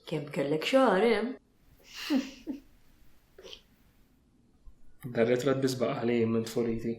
Kemm kellek xahar hemm? Darret rad bisbaq għalijim minn tfuriti.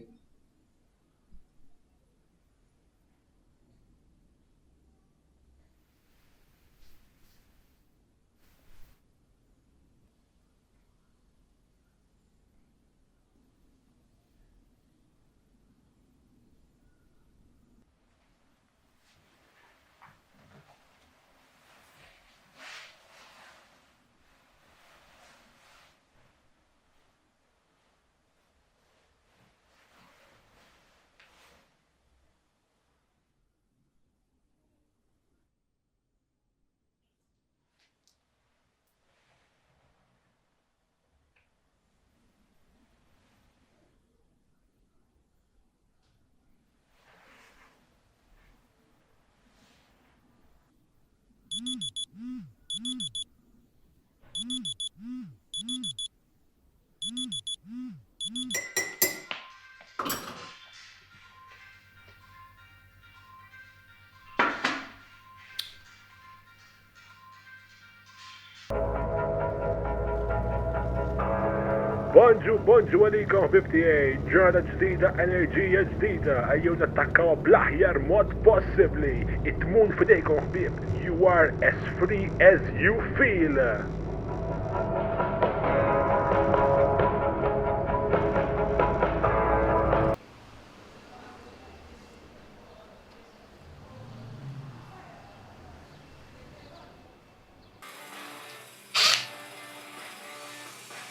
Bonġu għalikom ħbibtijaj, ġurnata ġdida, enerġija ġdida, għajju nattakkaw bl-aħjar mod possibli. It-tmun fidejkom ħbib, you are as free as you feel.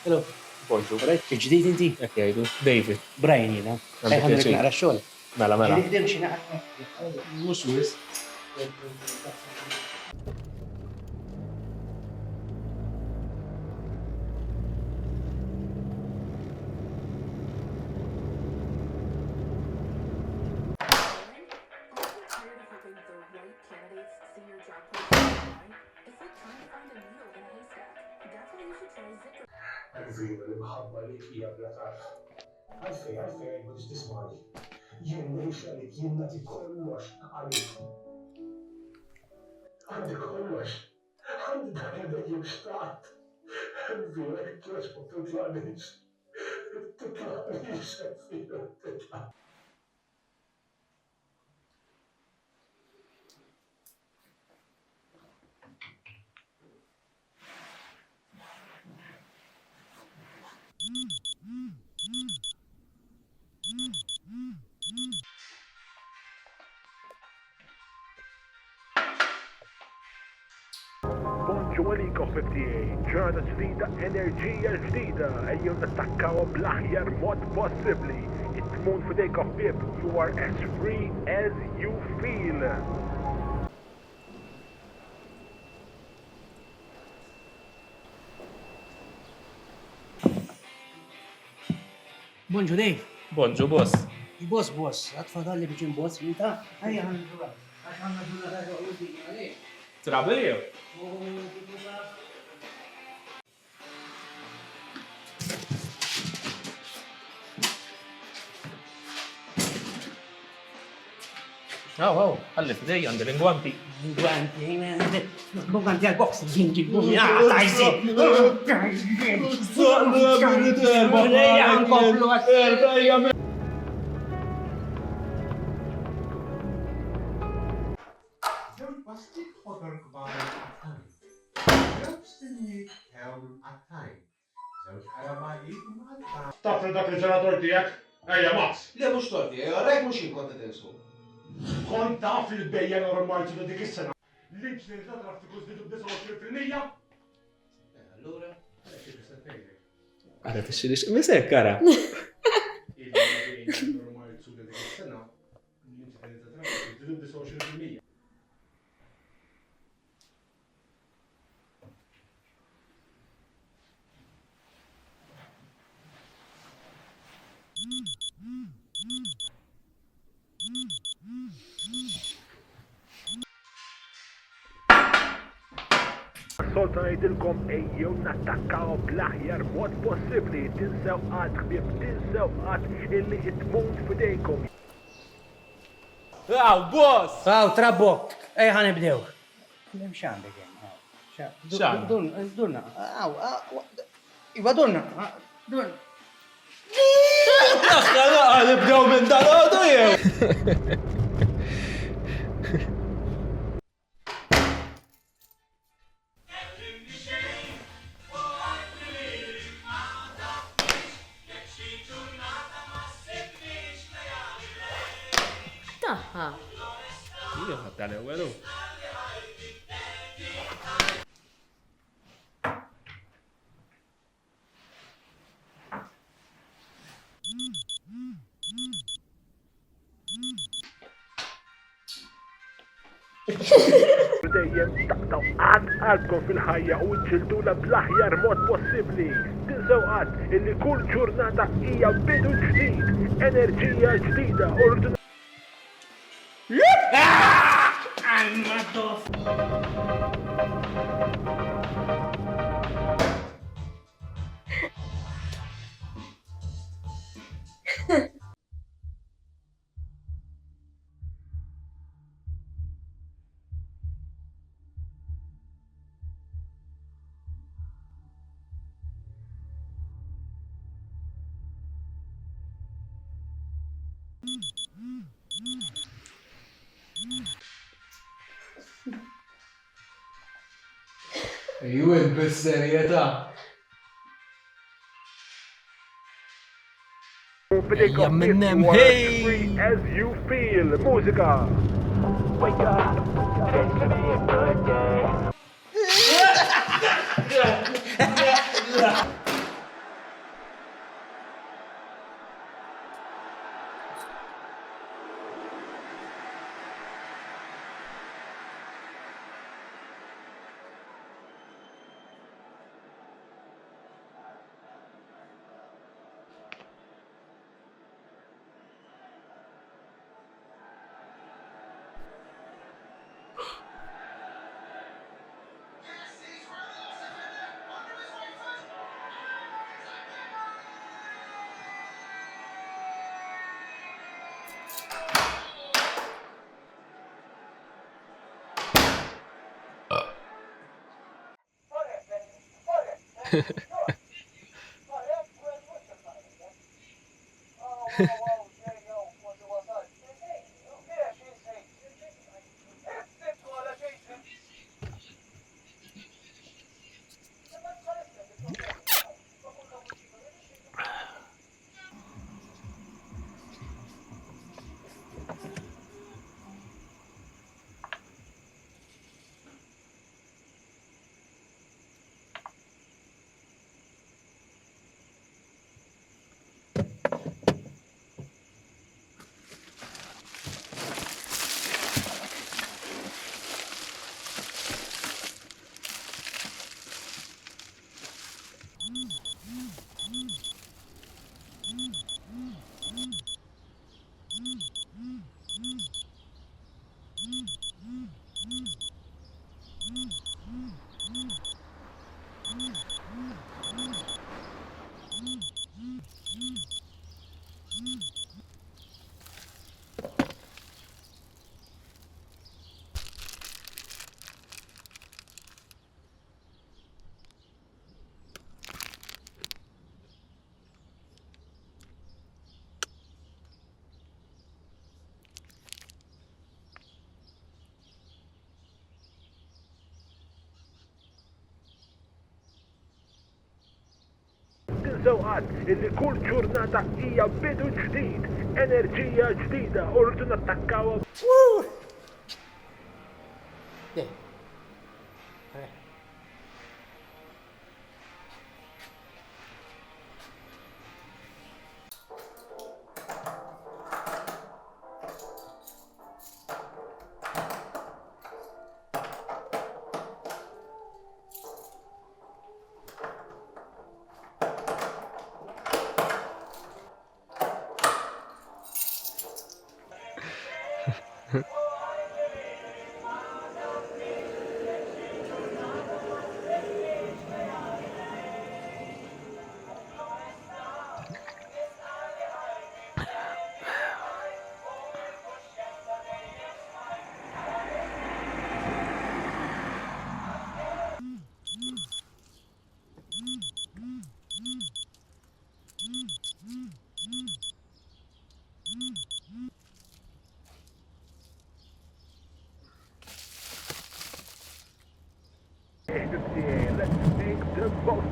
Hello. Bonġu. Il-ġdijt inti? Ek jgħidu. David. Brian jina. Għamilek naqra xol. Mela, mela. Nħidem xina. Mux wis. Għalvina li mħabba li hija bla tarf. Għalfej, ma tix tismani. Jien neħx għalik, jien nati kollox għalik. Għandi kollox. Għandi dak li dejjem xtaqt. Għalvina, kiex ma titlaqnix. Titlaqnix, għalvina, titlaq. Bonġu għalikom ħbibtijaj, ġurnata ġdida, enerġija ġdida, għajju nattakkaw bl-aħjar mod possibli. It-tmun fidejkom ħbib, you are as free as you feel. Bonġu Dave. Bonġu, boss. Boss. Għatfadalli bieċin boss. Inta. Għajja għandu. Għandu għandu. Trabi jew? Aw, għalli fidej għandi l-ingwanti. Għandu għal-box. Gingi bumi. Tajzi. Bastik ħodor kbar għattajn. Rebstinni helm għattajn. Zewġ għarabajiet maħta. Tafri dak il-ġenator tijak? Ejja, Max! Le mux torti, għarrek mux inkonta tensu. Kont taf il-bejja normali ġuda dik is-sena. L-inċident ta' traffiku żdiedu b'29%. Allura, Għara t-xilix, misek, kara. Il-bejja normali ġuda dik is-sena. L-inċident ta' traffiku żdiedu b'29%. Solta ngħidilkom ejjew nattakkaw bl-aħjar mod possibbli, tinsew qatt ħbieb, tinsew qatt illi it-tmun fidejkom. Għaw, boss! Għaw, trabbo. Ej, ħanibdew. Lem xandek jen. X'għandna? Durna. Iva durna. Durna. Nibdew minn dal-għodu jew! Taħħa. Ija ħadd tal-ewwel hu. Dejjem taqtaw qalbkom fil-ħajja u ġiltuna bl-aħjar mod possibbli. Tinsew qatt illi kull ġurnata hija bidu ġdid, enerġija ġdida u rridu Jwen bis-serjetà. Ejja minnem, hey! Free as you feel, mużika! Wake up, today's gonna be a good day. Tinsew qatt illi kull ġurnata hija bidu ġdid, enerġija ġdida u rridu nattakkawha.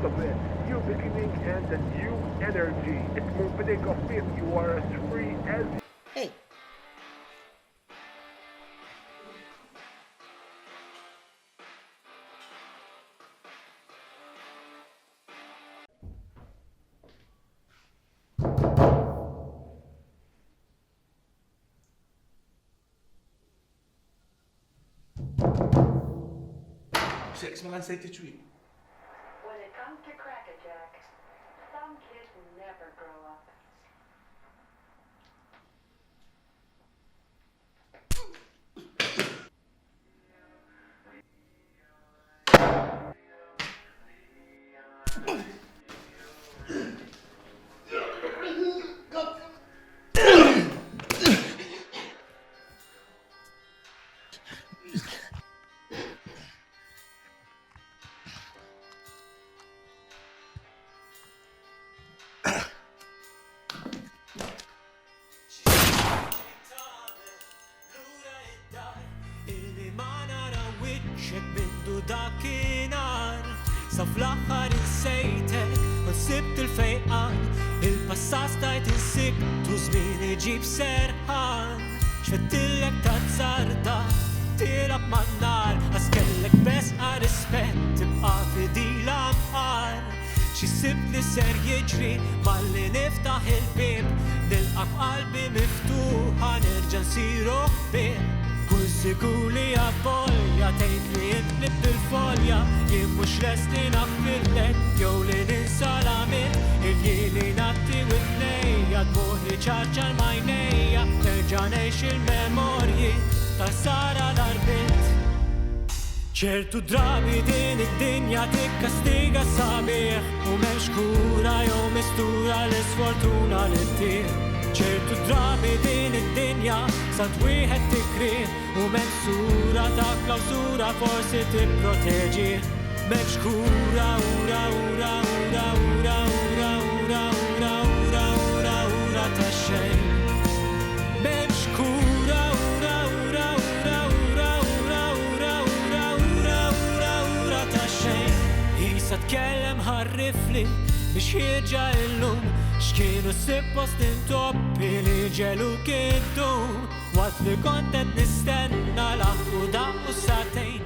of it. New beginning and a new energy. تمون فديك خفيف. You are as free as Hey. Six man say to treat. When it comes to Crackerjack, some kids never grow up. Sa fl-axħar insejtek u sibt il-fejqan il-passat stajt insik tu żmien iġib serħan xfettillek ta' tzarda tilab man-nar għas kellek besqa rispett tibqa' fidila mqar xi sibt li ser jiġri malli niftaħ il-bib nilqa' b'qalbi miftuħa nerġa' nsiru ħbieb kull sikur li apolja tgħid li intlib bil-folja jien mhux lest li naffillek jew li ninsa l-għamilt il-jieli natti u t-tnejja dmuħ li ċarċar m'għajnejja nerġa' ngħix il-memorji ta' sara l-arbit ċertu drabi din id-dinja tikkastiga sabiħ u m'hemmx kura jew mistura l-isfortuna li ttieħ ċertu drabi din id-dinja sa twieħed tikrih u m'hemm sura ta' klawsura forsi tipproteġi m'hemmx kura ura ura ura ura ura ura ura ura ura ura ta' xejn m'hemmx kura ura ura ura ura ura ura ura ura ura ura ta' xejn jisa tkellem ħarrifli biex jirġa' illum x'kienu suppost intoppi li ġelu kiddu waqt li kont qed nistenna laħqu daqqu satejn